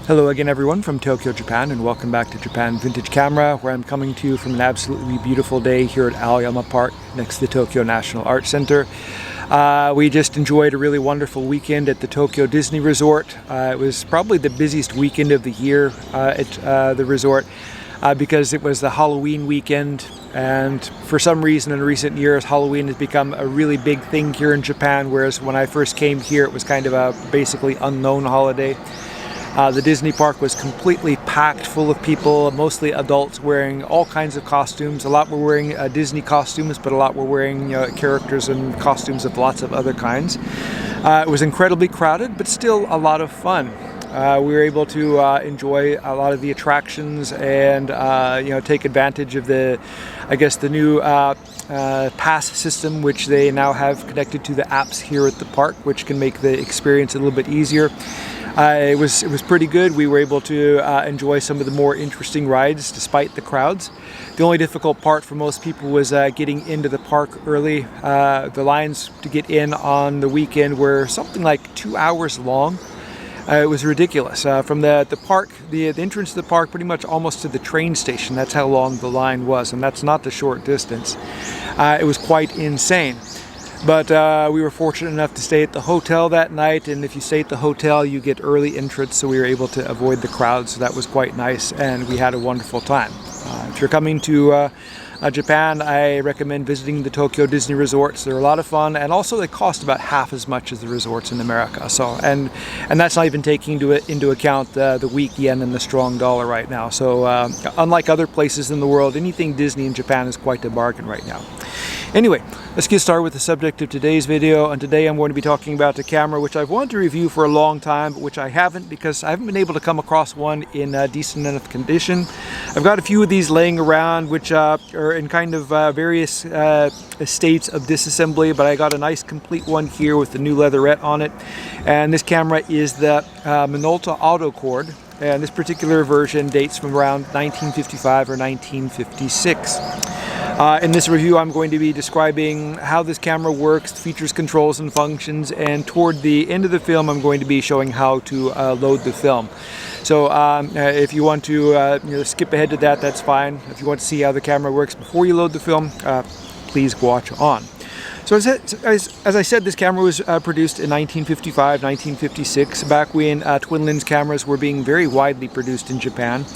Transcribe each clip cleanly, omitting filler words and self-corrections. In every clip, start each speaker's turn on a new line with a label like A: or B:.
A: Hello again everyone from Tokyo, Japan, and welcome back to Japan Vintage Camera, where I'm coming to you from an absolutely beautiful day here at Aoyama Park next to the Tokyo National Art Center. We just enjoyed a really wonderful weekend at the Tokyo Disney Resort. It was probably the busiest weekend of the year at the resort because it was the Halloween weekend, and for some reason in recent years Halloween has become a really big thing here in Japan, whereas when I first came here it was kind of a basically unknown holiday. The Disney park was completely packed full of people, mostly adults wearing all kinds of costumes. A lot were wearing Disney costumes, but a lot were wearing characters and costumes of lots of other kinds. It was incredibly crowded, but still a lot of fun. We were able to enjoy a lot of the attractions and take advantage of the new pass system, which they now have connected to the apps here at the park, which can make the experience a little bit easier. It was pretty good. We were able to enjoy some of the more interesting rides despite the crowds. The only difficult part for most people was getting into the park early. The lines to get in on the weekend were something like 2 hours long. It was ridiculous. From the park, the entrance to the park, pretty much almost to the train station. That's how long the line was, and that's not the short distance. It was quite insane. But we were fortunate enough to stay at the hotel that night, and if you stay at the hotel you get early entrance, so we were able to avoid the crowd, so that was quite nice, and we had a wonderful time. If you're coming to Japan, I recommend visiting the Tokyo Disney resorts. They're a lot of fun, and also they cost about half as much as the resorts in America. So, and that's not even taking into account the weak yen and the strong dollar right now. So unlike other places in the world, anything Disney in Japan is quite a bargain right now. Anyway, let's get started with the subject of today's video, and today I'm going to be talking about a camera which I've wanted to review for a long time, but which I haven't because I haven't been able to come across one in decent enough condition. I've got a few of these laying around which are in kind of various states of disassembly, but I got a nice complete one here with the new leatherette on it, and this camera is the Minolta Autocord, and this particular version dates from around 1955 or 1956. In this review I'm going to be describing how this camera works, features, controls, and functions, and toward the end of the film I'm going to be showing how to load the film. So if you want to skip ahead to that, that's fine. If you want to see how the camera works before you load the film, please watch on. So as I said, this camera was produced in 1955, 1956, back when twin lens cameras were being very widely produced in Japan.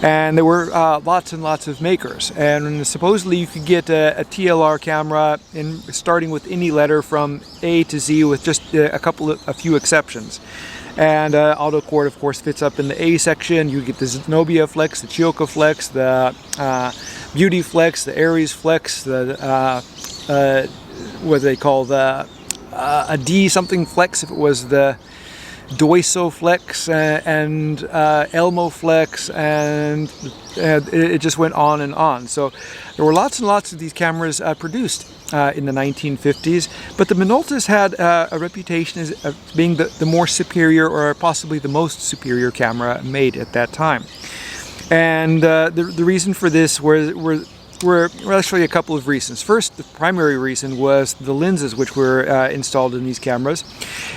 A: And there were lots and lots of makers, and supposedly you could get a TLR camera starting with any letter from A to Z with just a few exceptions. And Autocord of course fits up in the A section. You get the Zenobia Flex, the Chioka Flex, the Beauty Flex, the Aries Flex, the what they call the a D something Flex if it was the Doiso Flex, and Elmo Flex, and it just went on and on. So there were lots and lots of these cameras produced in the 1950s, but the Minoltas had a reputation as being the more superior, or possibly the most superior camera made at that time. And the reason for this were actually a couple of reasons. First, the primary reason was the lenses which were installed in these cameras,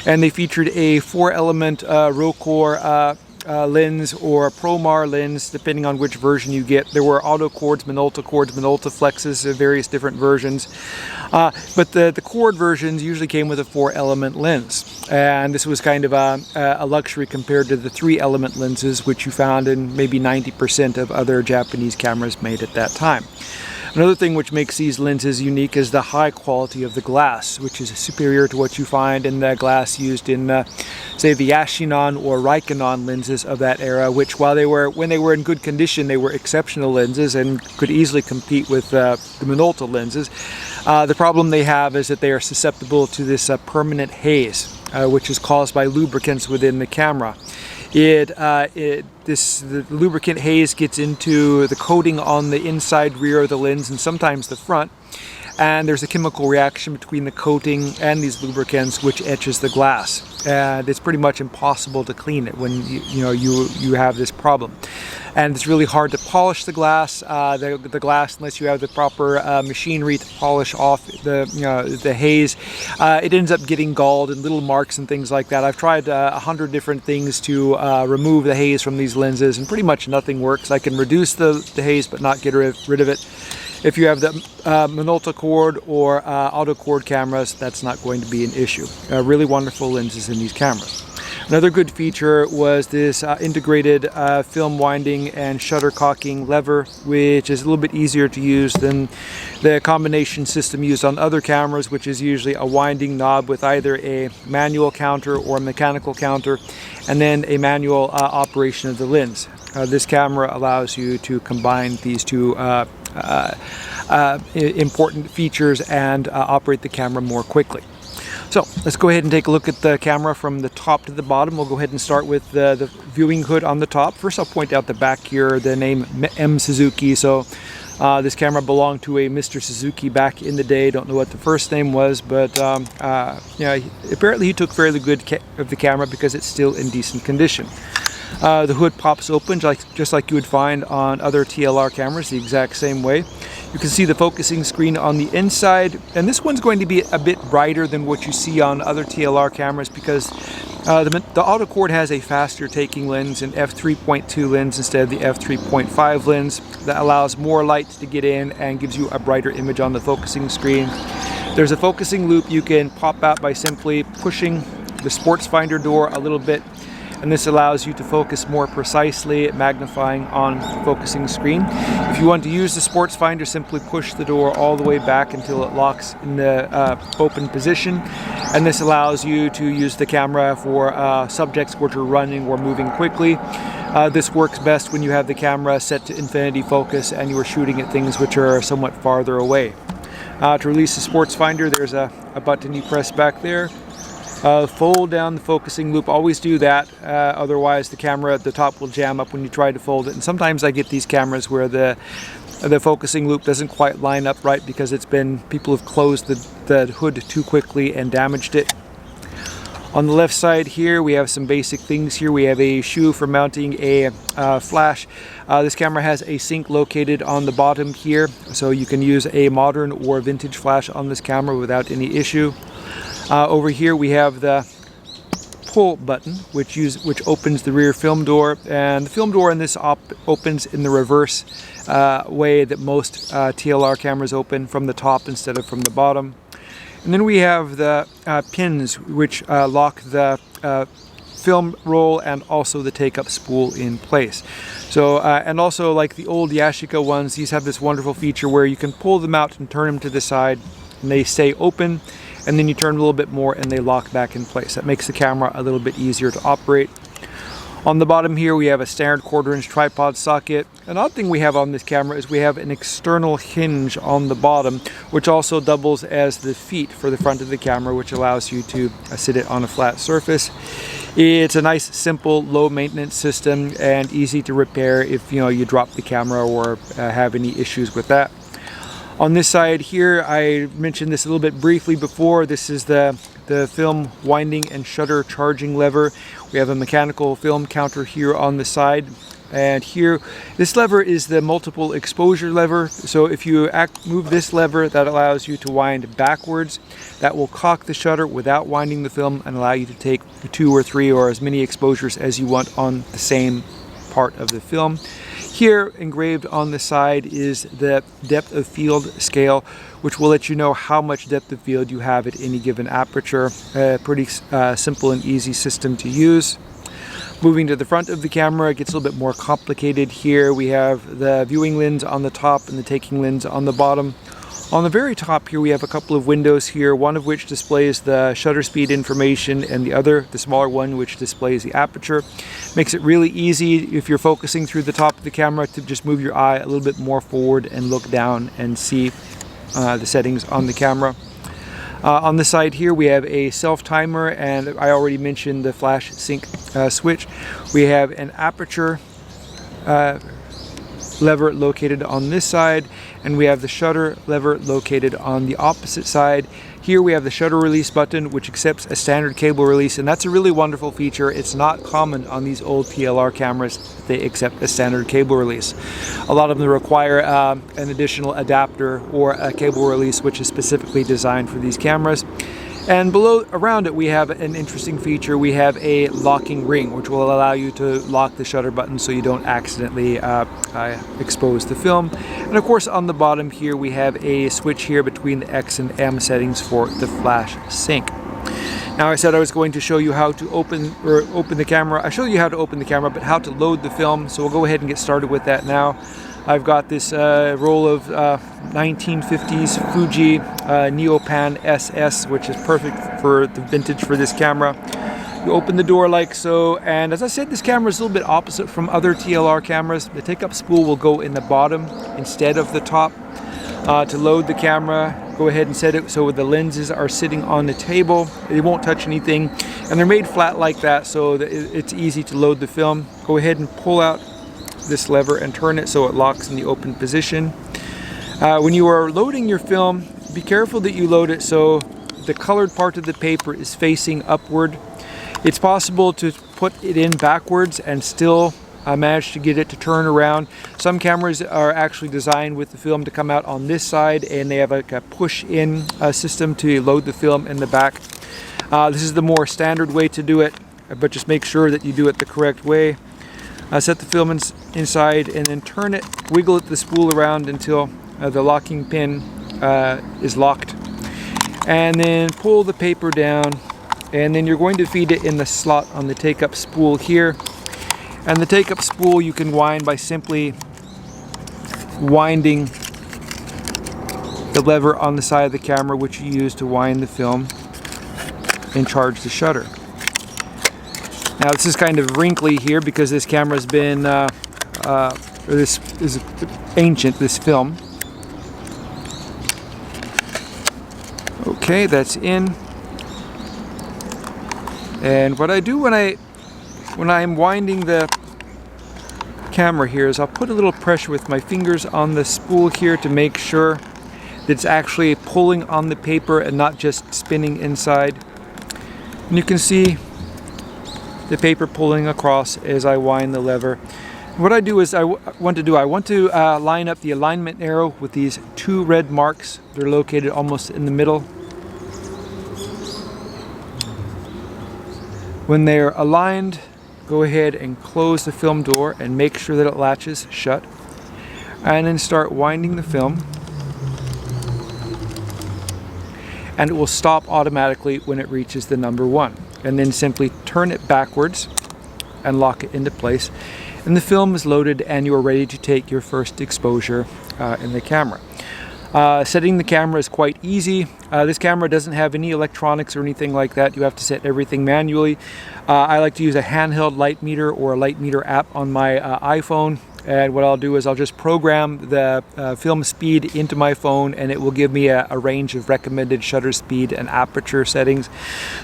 A: and they featured a 4-element Rocore lens or Promar lens, depending on which version you get. There were Autocords, Minolta Cords, Minolta Flexes, various different versions. But the Cord versions usually came with a 4-element lens, and this was kind of a luxury compared to the 3-element lenses which you found in maybe 90% of other Japanese cameras made at that time. Another thing which makes these lenses unique is the high quality of the glass, which is superior to what you find in the glass used in, say, the Yashinon or Raikkonen lenses of that era, which when they were in good condition, they were exceptional lenses and could easily compete with the Minolta lenses. The problem they have is that they are susceptible to this permanent haze, which is caused by lubricants within the camera. The lubricant haze gets into the coating on the inside rear of the lens and sometimes the front, and there's a chemical reaction between the coating and these lubricants which etches the glass, and it's pretty much impossible to clean it when you have this problem. and it's really hard to polish the glass. The glass, unless you have the proper machinery to polish off the haze, it ends up getting galled and little marks and things like that. I've tried 100 different things to remove the haze from these lenses, and pretty much nothing works. I can reduce the haze but not get rid of it. If you have the Minolta Cord or Autocord cameras, that's not going to be an issue. Really wonderful lenses in these cameras. Another good feature was this integrated film winding and shutter cocking lever, which is a little bit easier to use than the combination system used on other cameras, which is usually a winding knob with either a manual counter or a mechanical counter, and then a manual operation of the lens. This camera allows you to combine these two important features and operate the camera more quickly. So let's go ahead and take a look at the camera from the top to the bottom. We'll go ahead and start with the viewing hood on the top. First, I'll point out the back here, the name M Suzuki. So this camera belonged to a Mr. Suzuki back in the day. Don't know what the first name was, but apparently he took fairly good care of the camera because it's still in decent condition. The hood pops open just like you would find on other TLR cameras, the exact same way. You can see the focusing screen on the inside, and this one's going to be a bit brighter than what you see on other TLR cameras because the Autocord has a faster taking lens, an f3.2 lens instead of the f3.5 lens that allows more light to get in and gives you a brighter image on the focusing screen. There's a focusing loop you can pop out by simply pushing the sports finder door a little bit, and this allows you to focus more precisely, magnifying on the focusing screen. If you want to use the sports finder, simply push the door all the way back until it locks in the open position, and this allows you to use the camera for subjects which are running or moving quickly. This works best when you have the camera set to infinity focus and you are shooting at things which are somewhat farther away. To release the sports finder, there's a button you press back there. Fold down the focusing loop, always do that, otherwise the camera at the top will jam up when you try to fold it. And sometimes I get these cameras where the focusing loop doesn't quite line up right because people have closed the hood too quickly and damaged it. On the left side here we have some basic things here. We have a shoe for mounting a flash. This camera has a sync located on the bottom here, so you can use a modern or vintage flash on this camera without any issue. Over here we have the pull button, which opens the rear film door, and the film door in this opens in the reverse way that most TLR cameras open, from the top instead of from the bottom. And then we have the pins which lock the film roll and also the take-up spool in place. So and also, like the old Yashica ones, these have this wonderful feature where you can pull them out and turn them to the side and they stay open, and then you turn a little bit more and they lock back in place. That makes the camera a little bit easier to operate. On the bottom here we have a standard 1/4" tripod socket. An odd thing we have on this camera is we have an external hinge on the bottom, which also doubles as the feet for the front of the camera, which allows you to sit it on a flat surface. It's a nice, simple, low maintenance system and easy to repair if you drop the camera or have any issues with that. On this side here, I mentioned this a little bit briefly before. This is the film winding and shutter charging lever. We have a mechanical film counter here on the side, and here this lever is the multiple exposure lever. So if you move this lever, that allows you to wind backwards. That will cock the shutter without winding the film and allow you to take 2 or 3 or as many exposures as you want on the same part of the film. Here, engraved on the side, is the depth of field scale, which will let you know how much depth of field you have at any given aperture. Pretty simple and easy system to use. Moving to the front of the camera, it gets a little bit more complicated. Here we have the viewing lens on the top and the taking lens on the bottom. On the very top here we have a couple of windows here, one of which displays the shutter speed information and the other, the smaller one, which displays the aperture. Makes it really easy if you're focusing through the top of the camera to just move your eye a little bit more forward and look down and see the settings on the camera. On the side here we have a self timer, and I already mentioned the flash sync switch. We have an aperture lever located on this side, and we have the shutter lever located on the opposite side. Here we have the shutter release button, which accepts a standard cable release, and that's a really wonderful feature. It's not common on these old TLR cameras that they accept a standard cable release. A lot of them require an additional adapter or a cable release, which is specifically designed for these cameras. And below, around it, we have an interesting feature. We have a locking ring, which will allow you to lock the shutter button so you don't accidentally expose the film. And of course, on the bottom here, we have a switch here between the X and M settings for the flash sync. Now, I said I was going to show you how to open the camera. I showed you how to open the camera, but how to load the film. So we'll go ahead and get started with that now. I've got this roll of 1950s Fuji Neopan SS, which is perfect for the vintage for this camera. You open the door like so, and as I said, this camera is a little bit opposite from other TLR cameras. The take-up spool will go in the bottom instead of the top. To load the camera, go ahead and set it so the lenses are sitting on the table. They won't touch anything, and they're made flat like that, so that it's easy to load the film. Go ahead and pull out this lever and turn it so it locks in the open position. When you are loading your film, be careful that you load it so the colored part of the paper is facing upward. It's possible to put it in backwards and still manage to get it to turn around. Some cameras are actually designed with the film to come out on this side, and they have like a push-in system to load the film in the back. This is the more standard way to do it, but just make sure that you do it the correct way. Set the film inside and then turn it, wiggle the spool around until the locking pin is locked. And then pull the paper down, and then you're going to feed it in the slot on the take-up spool here. And the take-up spool you can wind by simply winding the lever on the side of the camera, which you use to wind the film and charge the shutter. Now this is kind of wrinkly here because this camera's been, this is ancient, this film. Okay, that's in. And what I do when I'm winding the camera here is I'll put a little pressure with my fingers on the spool here to make sure that it's actually pulling on the paper and not just spinning inside. And you can see the paper pulling across as I wind the lever. What I do is I want to line up the alignment arrow with these two red marks. They're located almost in the middle. When they're aligned, go ahead and close the film door and make sure that it latches shut. And then start winding the film. And it will stop automatically when it reaches the number 1. And then simply turn it backwards and lock it into place. And the film is loaded and you are ready to take your first exposure in the camera. Setting the camera is quite easy. This camera doesn't have any electronics or anything like that. You have to set everything manually. I like to use a handheld light meter or a light meter app on my iPhone. And what I'll do is I'll just program the film speed into my phone, and it will give me a range of recommended shutter speed and aperture settings.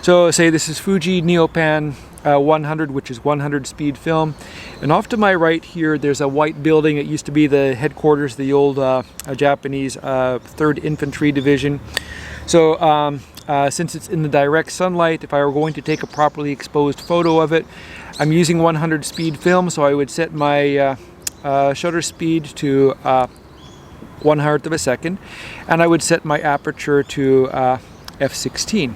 A: So say this is Fuji Neopan 100, which is 100 speed film. And off to my right here, there's a white building. It used to be the headquarters of the old Japanese 3rd Infantry Division. So since it's in the direct sunlight, if I were going to take a properly exposed photo of it, I'm using 100 speed film, so I would set my shutter speed to 1/100 of a second, and I would set my aperture to f/16.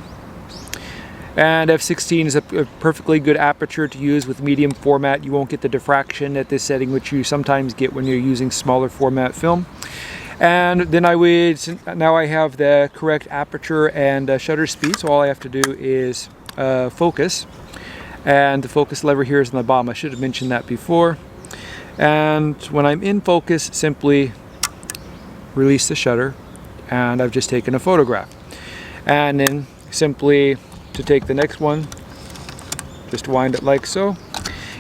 A: And f/16 is a perfectly good aperture to use with medium format. You won't get the diffraction at this setting, which you sometimes get when you're using smaller format film. And then now I have the correct aperture and shutter speed, so all I have to do is focus. And the focus lever here is on the bottom. I should have mentioned that before. And when I'm in focus, simply release the shutter, and I've just taken a photograph. And then simply to take the next one, just wind it like so,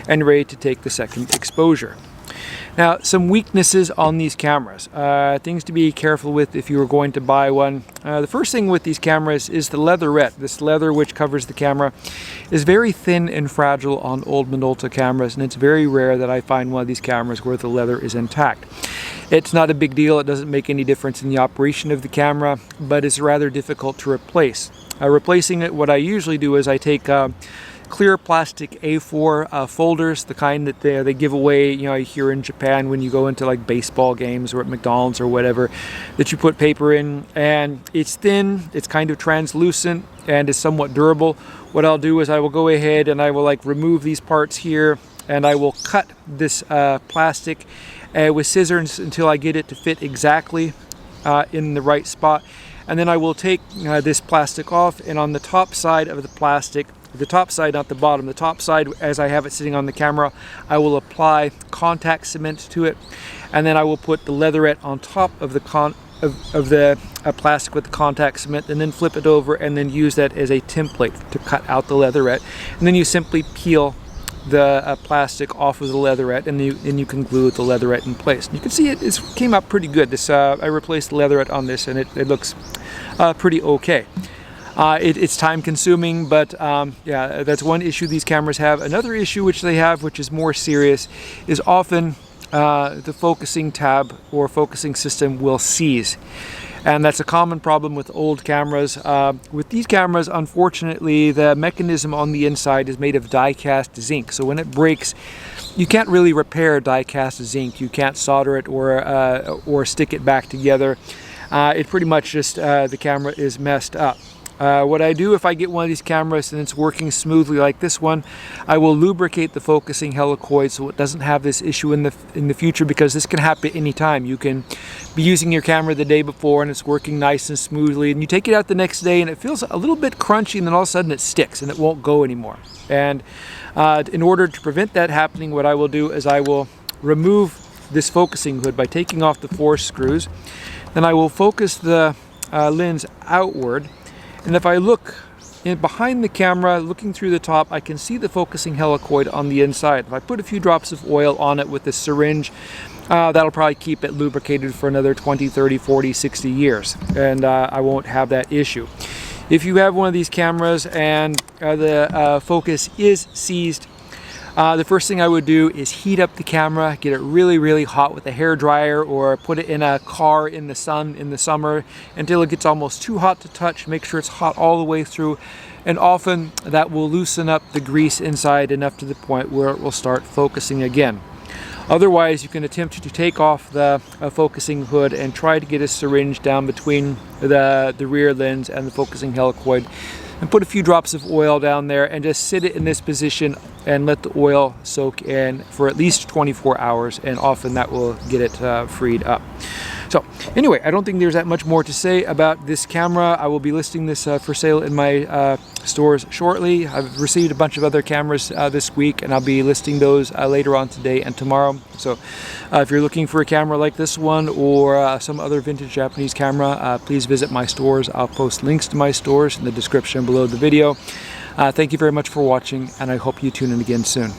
A: and ready to take the second exposure. Now, some weaknesses on these cameras, things to be careful with if you were going to buy one. The first thing with these cameras is the leatherette. This leather which covers the camera is very thin and fragile on old Minolta cameras, and it's very rare that I find one of these cameras where the leather is intact. It's not a big deal. It doesn't make any difference in the operation of the camera, but it's rather difficult to replace. Replacing it, what I usually do is I take clear plastic A4 folders, the kind that they give away, you know, here in Japan when you go into like baseball games or at McDonald's or whatever, that you put paper in, and it's thin, it's kind of translucent, and is somewhat durable. What I'll do is I will go ahead and I will like remove these parts here, and I will cut this plastic with scissors until I get it to fit exactly in the right spot. And then I will take this plastic off, and on the top side of the plastic, the top side, not the bottom, the top side as I have it sitting on the camera, I will apply contact cement to it, and then I will put the leatherette on top of the plastic with the contact cement, and then flip it over and then use that as a template to cut out the leatherette. And then you simply peel the plastic off of the leatherette, and you can glue the leatherette in place. And you can see it came out pretty good. This I replaced the leatherette on this, and it looks pretty okay. It's time consuming, but yeah, that's one issue these cameras have. Another issue which they have, which is more serious, is often the focusing tab or focusing system will seize. And that's a common problem with old cameras. With these cameras, unfortunately, the mechanism on the inside is made of die-cast zinc. So when it breaks, you can't really repair die-cast zinc. You can't solder it or stick it back together. It pretty much just, the camera is messed up. What I do if I get one of these cameras and it's working smoothly like this one, I will lubricate the focusing helicoid so it doesn't have this issue in the future, because this can happen anytime. You can be using your camera the day before and it's working nice and smoothly, and you take it out the next day and it feels a little bit crunchy, and then all of a sudden it sticks and it won't go anymore. And in order to prevent that happening, what I will do is I will remove this focusing hood by taking off the 4 screws. Then I will focus the lens outward. And if I look behind the camera, looking through the top, I can see the focusing helicoid on the inside. If I put a few drops of oil on it with a syringe, that'll probably keep it lubricated for another 20, 30, 40, 60 years. And I won't have that issue. If you have one of these cameras and the focus is seized, the first thing I would do is heat up the camera, get it really, really hot with a hairdryer, or put it in a car in the sun in the summer until it gets almost too hot to touch. Make sure it's hot all the way through, and often that will loosen up the grease inside enough to the point where it will start focusing again. Otherwise, you can attempt to take off the focusing hood and try to get a syringe down between the rear lens and the focusing helicoid, and put a few drops of oil down there and just sit it in this position and let the oil soak in for at least 24 hours, and often that will get it freed up. So anyway, I don't think there's that much more to say about this camera. I will be listing this for sale in my stores shortly. I've received a bunch of other cameras this week, and I'll be listing those later on today and tomorrow. So if you're looking for a camera like this one or some other vintage Japanese camera, please visit my stores. I'll post links to my stores in the description below the video. Thank you very much for watching, and I hope you tune in again soon.